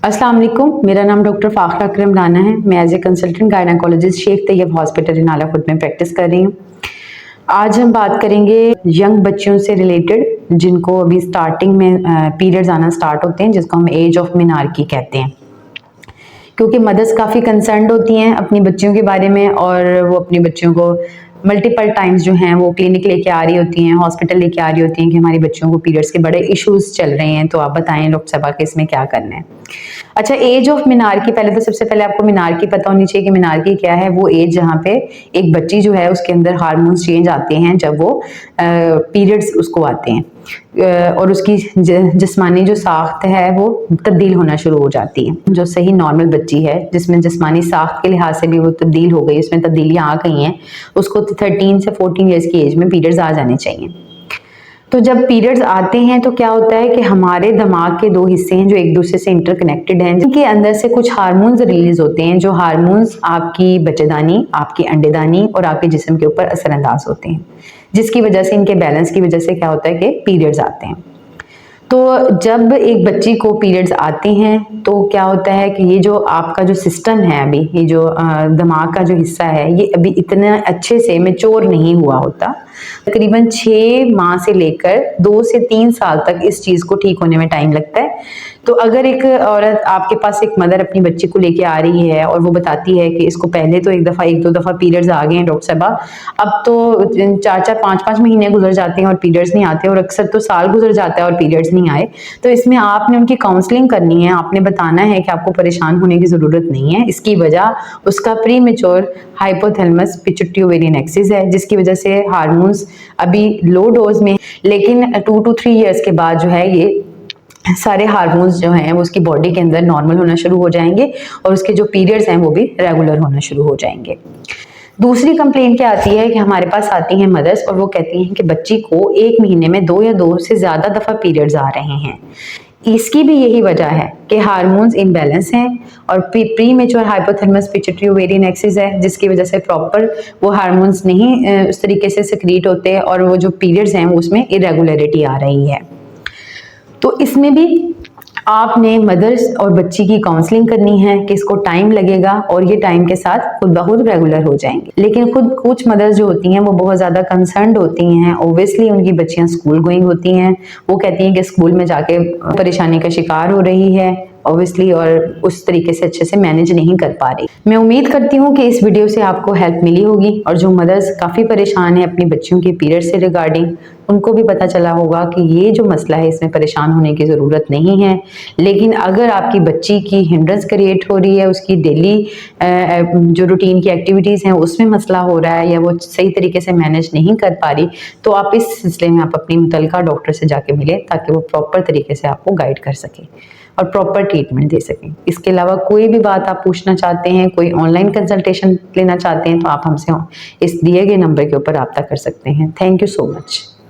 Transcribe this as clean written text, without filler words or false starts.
अस्सलाम वालेकुम, मेरा नाम डॉक्टर फ़ाखरा अकरम राना है। मैं as a consultant gynaecologist Sheikh Tayyab hospital in Alakhud में प्रैक्टिस कर रही हूँ। आज हम बात करेंगे यंग बच्चों से रिलेटेड जिनको अभी स्टार्टिंग में पीरियड्स आना स्टार्ट होते हैं, जिसको हम एज ऑफ मेनार्की कहते हैं। क्योंकि मदर्स काफ़ी कंसर्न्ड होती हैं अपनी बच्चियों के बारे में और वो अपनी बच्चियों को मल्टीपल टाइम्स जो हैं वो क्लिनिक लेके आ रही होती हैं, हॉस्पिटल लेके आ रही होती हैं कि हमारी बच्चियों को पीरियड्स के बड़े इश्यूज चल रहे हैं, तो आप बताएं लोक सभा के इसमें क्या करना है। अच्छा, एज ऑफ मिनार्की, पहले तो सबसे पहले आपको मिनार्की पता होनी चाहिए कि मिनार्की क्या है। वो एज जहाँ पे एक बच्ची जो है उसके अंदर हार्मोन्स चेंज आते हैं जब वो पीरियड्स उसको आते हैं और उसकी जिस्मानी जो साख्त है वो तब्दील होना शुरू हो जाती है। जो सही नॉर्मल बच्ची है जिसमें जिस्मानी साख्त के लिहाज से भी वो तब्दील हो गई, उसमें तब्दीलियाँ आ गई हैं, उसको 13 से 14 ईयर्स की एज में पीरियड्स आ जाने चाहिए। तो जब पीरियड्स आते हैं तो क्या होता है कि हमारे दिमाग के दो हिस्से हैं जो एक दूसरे से इंटरकनेक्टेड हैं, जिनके अंदर से कुछ हार्मोन्स रिलीज होते हैं, जो हार्मोन्स आपकी बच्चेदानी, आपकी अंडेदानी और आपके जिस्म के ऊपर असरअंदाज होते हैं, जिसकी वजह से, इनके बैलेंस की वजह से क्या होता है कि पीरियड्स आते हैं। तो जब एक बच्ची को पीरियड्स आते हैं तो क्या होता है कि ये जो आपका जो सिस्टम है, अभी ये जो दिमाग का जो हिस्सा है, ये अभी इतना अच्छे से मैच्योर नहीं हुआ होता। तकरीबन 6 माह से लेकर 2 से 3 साल तक इस चीज़ को ठीक होने में टाइम लगता है। तो अगर एक औरत, आपके पास एक मदर अपनी बच्ची को लेके आ रही है और वो बताती है कि इसको पहले तो एक दो दफ़ा पीरियड्स आ गए हैं डॉक्टर साहबा, अब तो 4-4 5-5 महीने गुजर जाते हैं और पीरियड्स नहीं आते, और अक्सर तो साल गुजर जाता है और पीरियड्स नहीं आए, तो इसमें आपने उनकी काउंसलिंग करनी है। आपने बताना है कि आपको परेशान होने की ज़रूरत नहीं है। इसकी वजह उसका pre mature hypothalamus pituitary axis है, जिसकी वजह से हार्मोन्स अभी लो डोज में, लेकिन 2 to 3 ईयर्स के बाद जो है ये सारे हार्मोन्स जो हैं वो उसकी बॉडी के अंदर नॉर्मल होना शुरू हो जाएंगे और उसके जो पीरियड्स हैं वो भी रेगुलर होना शुरू हो जाएंगे। दूसरी कंप्लेंट क्या आती है कि हमारे पास आती हैं मदर्स और वो कहती हैं कि बच्ची को 1 महीने में 2 या 2 से ज़्यादा दफ़ा पीरियड्स आ रहे हैं। इसकी भी यही वजह है कि हार्मोन्स इम्बैलेंस हैं और pre mature hypothalamus pituitary ovarian axis है, जिसकी वजह से प्रॉपर वो हार्मोन्स नहीं उस तरीके से सिक्रीट होते और वो जो पीरियड्स हैं उसमें इरेगुलरिटी आ रही है। तो इसमें भी आपने मदर्स और बच्ची की काउंसलिंग करनी है कि इसको टाइम लगेगा और ये टाइम के साथ खुद ब खुद रेगुलर हो जाएंगे। लेकिन खुद कुछ मदर्स जो होती हैं वो बहुत ज़्यादा कंसर्न्ड होती हैं। ओब्वियसली उनकी बच्चियां स्कूल गोइंग होती हैं, वो कहती हैं कि स्कूल में जाके परेशानी का शिकार हो रही है ऑब्वियसली, और उस तरीके से अच्छे से मैनेज नहीं कर पा रही। मैं उम्मीद करती हूँ कि इस वीडियो से आपको हेल्प मिली होगी और जो मदर्स काफ़ी परेशान है अपनी बच्चियों के पीरियड से रिगार्डिंग, उनको भी पता चला होगा कि ये जो मसला है इसमें परेशान होने की ज़रूरत नहीं है। लेकिन अगर आपकी बच्ची की हिंड्रेंस क्रिएट हो रही है, उसकी डेली जो रूटीन की एक्टिविटीज़ हैं उसमें मसला हो रहा है या वो सही तरीके से मैनेज नहीं कर पा रही, तो आप इस सिलसिले में आप अपनी मुतल्लिका डॉक्टर से जाके मिलें ताकि वो प्रॉपर तरीके से आपको गाइड कर सकें और प्रॉपर ट्रीटमेंट दे सकें। इसके अलावा कोई भी बात आप पूछना चाहते हैं, कोई ऑनलाइन कंसल्टेशन लेना चाहते हैं, तो आप हमसे इस दिए गए नंबर के ऊपर रब्ता कर सकते हैं। Thank you so much.